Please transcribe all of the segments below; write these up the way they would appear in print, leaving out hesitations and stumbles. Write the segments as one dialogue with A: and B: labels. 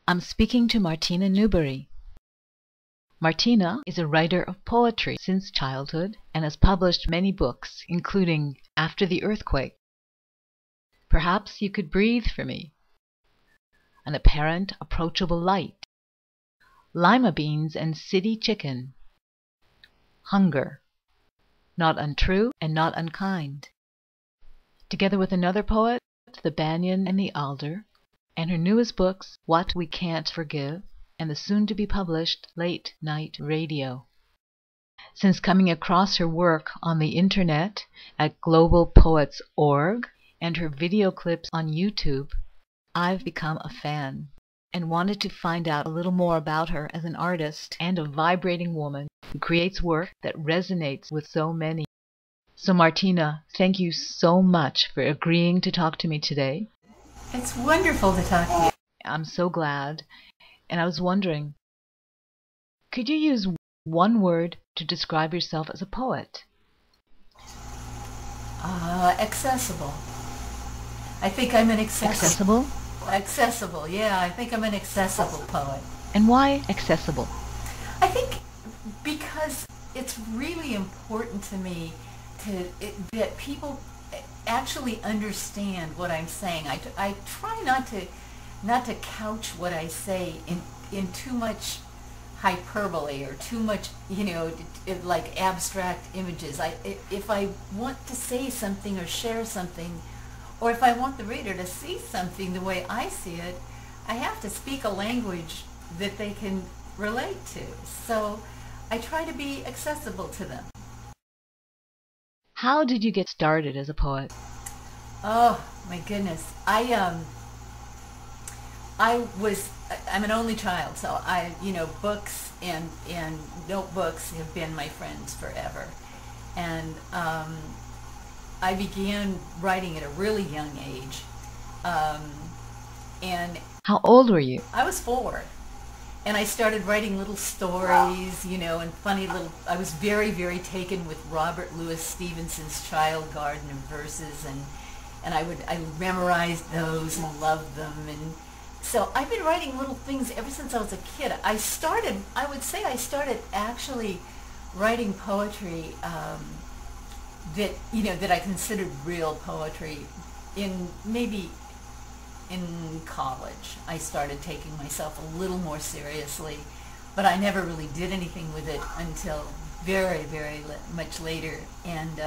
A: I'm speaking to Martina Newberry. Martina is a writer of poetry since childhood and has published many books, including After the Earthquake, Perhaps You Could Breathe for Me, An Apparent Approachable Light, Lima Beans and City Chicken, Hunger, Not Untrue and Not Unkind, together with another poet, The Banyan and the Alder, and her newest books, What We Can't Forgive, and the soon-to-be-published Late Night Radio. Since coming across her work on the internet at globalpoets.org and her video clips on YouTube, I've become a fan and wanted to find out a little more about her as an artist and a vibrating woman who creates work that resonates with so many. So Martina, thank you so much for agreeing to talk to me today.
B: It's wonderful to talk to you.
A: I'm so glad. And I was wondering, could you use one word to describe yourself as a poet?
B: Accessible. I think I'm an
A: Accessible?
B: Accessible, yeah. I think I'm an accessible poet.
A: And why accessible?
B: I think because it's really important to me that people actually understand what I'm saying. I try not to couch what I say in too much hyperbole or too much, like abstract images. If I want to say something or share something, or if I want the reader to see something the way I see it, I have to speak a language that they can relate to. So I try to be accessible to them.
A: How did you get started as a poet?
B: Oh my goodness. I'm an only child, so books and notebooks have been my friends forever. And I began writing at a really young age. And
A: how old were you?
B: I was 4. And I started writing little stories, and funny little... I was very, very taken with Robert Louis Stevenson's Child Garden of Verses, and I memorized those and loved them. And so I've been writing little things ever since I was a kid. I would say I started actually writing poetry that I considered real poetry maybe in college. I started taking myself a little more seriously, but I never really did anything with it until very, very much later. And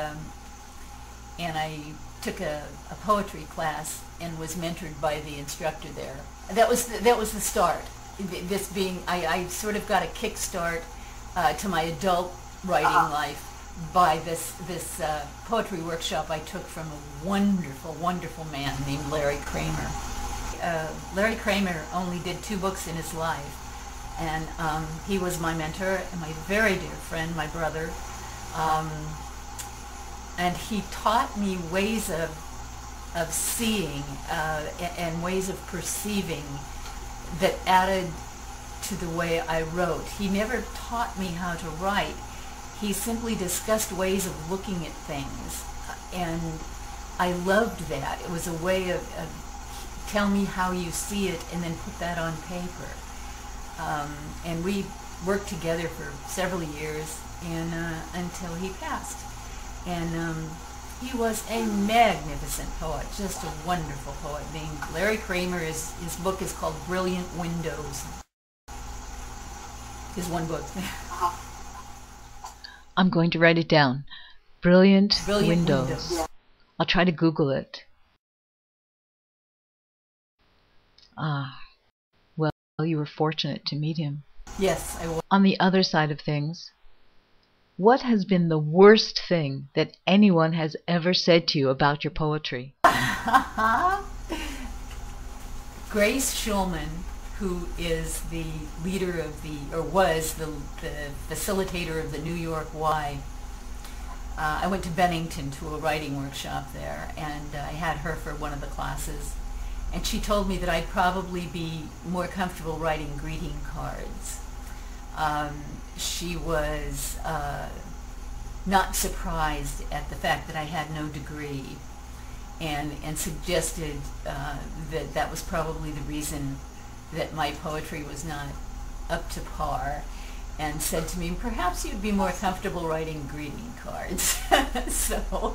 B: I took a poetry class and was mentored by the instructor there. That was the start. This being, I sort of got a kickstart to my adult writing life by this poetry workshop I took from a wonderful, wonderful man named Larry Kramer. Larry Kramer only did 2 books in his life, and he was my mentor and my very dear friend, my brother. And he taught me ways of seeing and ways of perceiving that added to the way I wrote. He never taught me how to write. He simply discussed ways of looking at things, and I loved that. It was a way of tell me how you see it and then put that on paper. And we worked together for several years until he passed. And he was a magnificent poet, just a wonderful poet named Larry Kramer. His book is called Brilliant Windows. His one book.
A: I'm going to write it down. Brilliant
B: Windows.
A: Windows. I'll try to Google it. Well, you were fortunate to meet him.
B: Yes, I was.
A: On the other side of things, what has been the worst thing that anyone has ever said to you about your poetry?
B: Grace Schulman, who is the leader of was the facilitator of the New York Y. I went to Bennington to a writing workshop there, and I had her for one of the classes. And she told me that I'd probably be more comfortable writing greeting cards. She was not surprised at the fact that I had no degree, and suggested that was probably the reason that my poetry was not up to par, and said to me, perhaps you'd be more comfortable writing greeting cards. so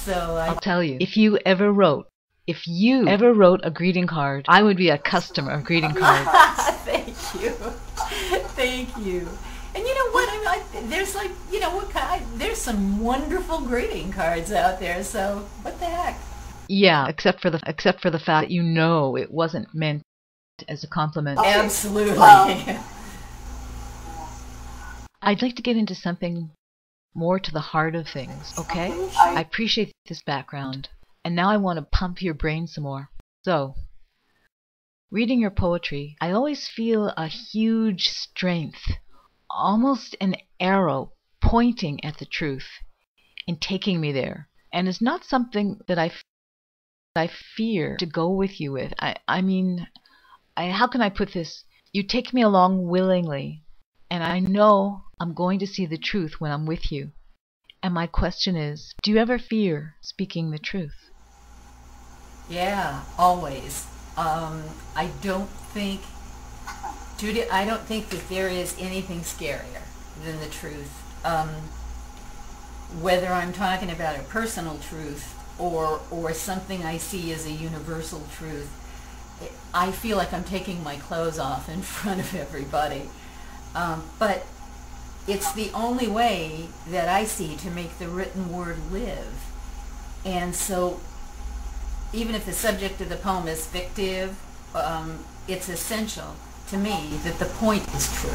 A: I'll tell you, if you ever wrote a greeting card, I would be a customer of greeting cards.
B: Thank you. Thank you. And you know what? There's like, there's some wonderful greeting cards out there, so what the heck?
A: Yeah, except for the fact that it wasn't meant as a compliment.
B: Absolutely.
A: I'd like to get into something more to the heart of things, okay? I appreciate this background, and now I want to pump your brain some more. So, reading your poetry, I always feel a huge strength, almost an arrow pointing at the truth and taking me there. And it's not something that I fear to go with you with. I mean, how can I put this? You take me along willingly, and I know I'm going to see the truth when I'm with you. And my question is, do you ever fear speaking the truth?
B: Yeah, always. I don't think, Judith, I don't think that there is anything scarier than the truth. Whether I'm talking about a personal truth or something I see as a universal truth, I feel like I'm taking my clothes off in front of everybody. But it's the only way that I see to make the written word live. And so even if the subject of the poem is fictive, it's essential to me that the point is true.